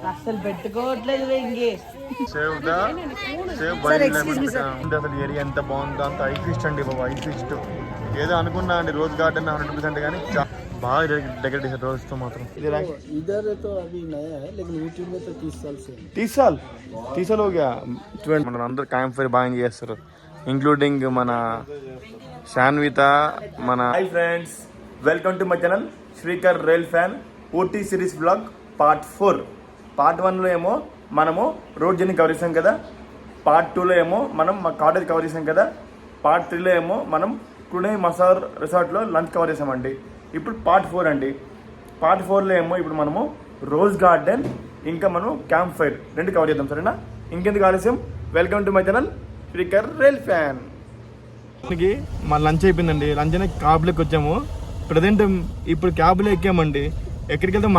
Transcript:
అసలు పెట్టుకోవట్లేదు ఇంకే అసలు ఏరియా ఎంత బాగుందో అంత ఐ ఫీస్ట్ అండి బాబు, ఐ ఫీస్ట్. ఏదో అనుకున్నా అండి రోజ్ గార్డెన్ 100% కానీ బాగా డెకరేట్ చేశారు రోజ్ తో మాత్రం. తీసాలు చూడండి, మన అందరు క్యాంప్ ఫైర్ బాగా ఎంజాయ్ చేస్తారు, ఇంక్లూడింగ్ మన శాన్విత. మన hi friends, welcome to my channel Srikar rail fan Ooty series blog part 4. Part 1లో ఏమో మనము రోడ్ జర్నీ కవర్ చేసాం కదా, పార్ట్ 2లో ఏమో మనం మా కాటేజ్ కవర్ చేసాం కదా, పార్ట్ 3లో ఏమో మనం కుడే మసార్ రిసార్ట్లో లంచ్ కవర్ చేసామండి. ఇప్పుడు పార్ట్ 4 అండి. పార్ట్ 4లో ఏమో ఇప్పుడు మనము రోజ్ గార్డెన్ ఇంకా మనం క్యాంప్ ఫైర్ 2 కవర్ చేద్దాం, సరేనా? ఇంకెందుకు ఆలస్యం, welcome to my channel Srikar rail fan. మా లంచ్ అయిపోయిందండి, లంచ్ అయినా క్యాబ్లోకి వచ్చాము. ప్రజెంట్ ఇప్పుడు క్యాబ్లో ఎక్కామండి. ఎక్కడికి వెళ్తే